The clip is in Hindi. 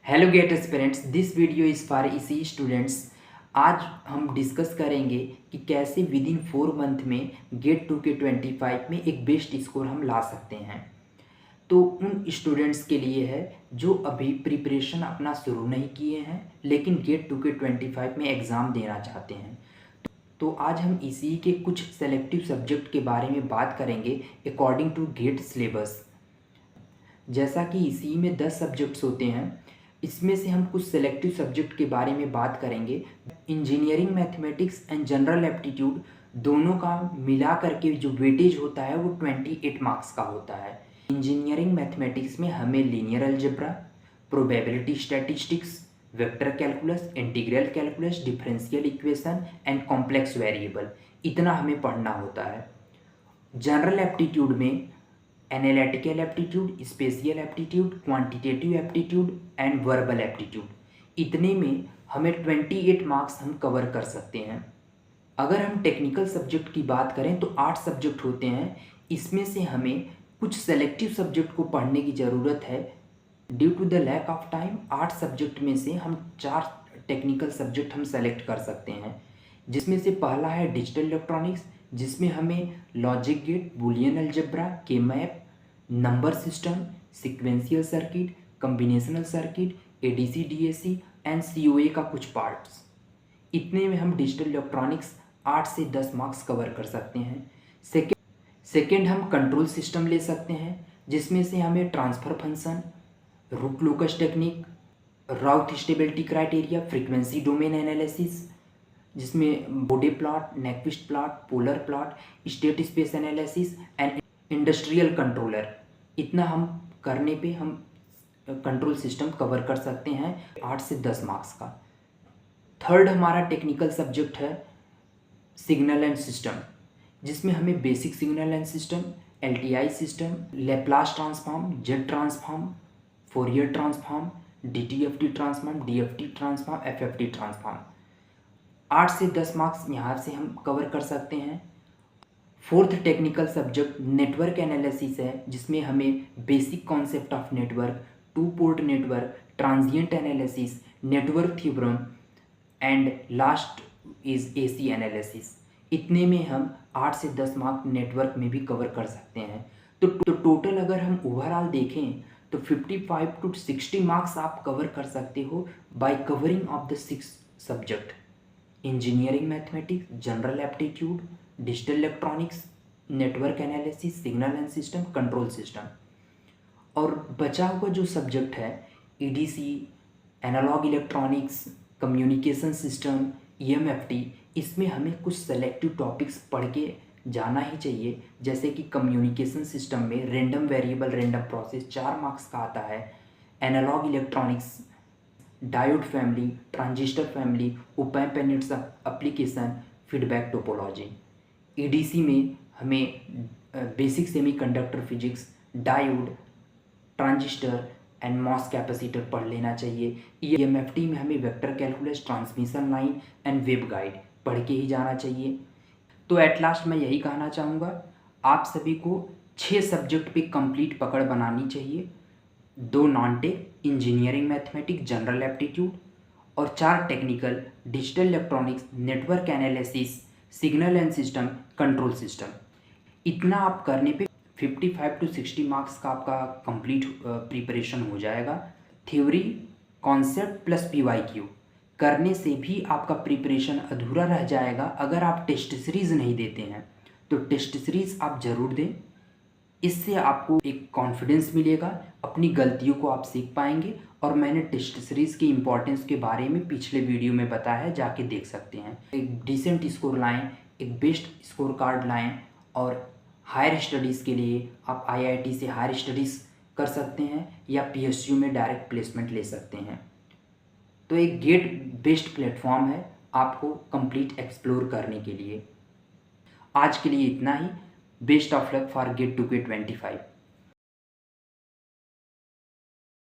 Hello GATE aspirants, this video is for ECE students. आज हम डिस्कस करेंगे कि कैसे विद इन 4 मंथ में गेट 2K25 में एक बेस्ट स्कोर हम ला सकते हैं। तो उन स्टूडेंट्स के लिए है जो अभी प्रिपरेशन अपना शुरू नहीं किए हैं लेकिन गेट 2K25 में एग्ज़ाम देना चाहते हैं। तो आज हम इसी के कुछ सेलेक्टिव सब्जेक्ट के बारे में बात करेंगे अकॉर्डिंग टू गेट सिलेबस। जैसा कि इसी में 10 सब्जेक्ट्स होते हैं, इसमें से हम कुछ सेलेक्टिव सब्जेक्ट के बारे में बात करेंगे। Engineering mathematics and general aptitude दोनों का मिला करके जो वेटेज होता है वो 28 मार्क्स का होता है। इंजीनियरिंग मैथमेटिक्स में हमें linear algebra, probability statistics, vector calculus, integral calculus, differential equation and complex variable इतना हमें पढ़ना होता है। जनरल एप्टीट्यूड में analytical aptitude, spatial aptitude, quantitative aptitude and verbal aptitude, इतने में हमें 28 मार्क्स हम कवर कर सकते हैं। अगर हम टेक्निकल सब्जेक्ट की बात करें तो 8 सब्जेक्ट होते हैं। इसमें से हमें कुछ सेलेक्टिव सब्जेक्ट को पढ़ने की ज़रूरत है। Due to the lack of time 8 subject में से हम 4 टेक्निकल सब्जेक्ट हम सेलेक्ट कर सकते हैं, जिसमें से पहला है डिजिटल इलेक्ट्रॉनिक्स, जिसमें हमें लॉजिक गेट, बूलियन अलजेब्रा, के map, number system, sequential circuit, combinational circuit, ADC DAC and COA का कुछ पार्ट्स, इतने में हम डिजिटल इलेक्ट्रॉनिक्स 8 से 10 मार्क्स कवर कर सकते हैं। सेकेंड हम कंट्रोल सिस्टम ले सकते हैं, जिसमें से हमें transfer function, root locus technique, Routh stability criteria, frequency domain analysis, जिसमें Bode plot, Nyquist plot, polar plot, state space analysis and industrial controller, इतना हम करने पे हम कंट्रोल सिस्टम कवर कर सकते हैं 8 से 10 मार्क्स का। थर्ड हमारा टेक्निकल सब्जेक्ट है सिग्नल एंड सिस्टम, जिसमें हमें basic signal and system, LTI system, Laplace transform, Z transform, Fourier transform, DTFT transform, DFT transform, FFT transform, 8 से 10 मार्क्स यहाँ से हम कवर कर सकते हैं। Fourth technical subject network analysis है, जिसमें हमें basic concept of network, two port network, transient analysis, network theorem and last is AC analysis, इतने में हम 8 से 10 मार्क नेटवर्क में भी कवर कर सकते हैं। तो टोटल अगर हम ओवरऑल देखें तो 55 to 60 मार्क्स आप कवर कर सकते हो by covering of the 6 subject: engineering mathematics, general aptitude, digital electronics, network analysis, signal and system, control system. और बचा हुआ जो सब्जेक्ट है EDC, analog electronics, communication system, EMFT, इसमें हमें कुछ सेलेक्टिव टॉपिक्स पढ़ के जाना ही चाहिए। जैसे कि कम्युनिकेशन सिस्टम में random variable random process 4 marks का आता है, analog electronics, diode family, transistor family, op amp and its application, feedback topology. EDC में हमें basic semiconductor physics, diode, transistor and MOS capacitor पढ़ लेना चाहिए। ईएमएफटी में हमें vector calculus, transmission line and waveguide पढ़ के ही जाना चाहिए। तो एट लास्ट मैं यही कहना चाहूँगा, आप सभी को 6 सब्जेक्ट पे कंप्लीट पकड़ बनानी चाहिए। 2 non tech, engineering mathematics, general aptitude, और 4 technical, digital electronics, network analysis, signal and system, control system. इतना आप करने पे 55 to 60 मार्क्स का आपका कंप्लीट प्रिपरेशन हो जाएगा। थ्योरी, कॉन्सेप्ट प्लस पीवाईक्यू करने से भी आपका प्रिपरेशन अधूरा रह जाएगा अगर आप टेस्ट सीरीज़ नहीं देते हैं। तो टेस्ट सीरीज़ आप ज़रूर दें, इससे आपको एक कॉन्फिडेंस मिलेगा, अपनी गलतियों को आप सीख पाएंगे। और मैंने टेस्ट सीरीज़ की इम्पोर्टेंस के बारे में पिछले वीडियो में बताया है, जाके देख सकते हैं। एक डिसेंट स्कोर लाएं, एक बेस्ट स्कोर कार्ड लाएं, और हायर स्टडीज़ के लिए आप आईआईटी से हायर स्टडीज़ कर सकते हैं या पीएसयू में डायरेक्ट प्लेसमेंट ले सकते हैं। तो एक गेट बेस्ट प्लेटफॉर्म है आपको कंप्लीट एक्सप्लोर करने के लिए। आज के लिए इतना ही। Best of luck for GATE 2K25।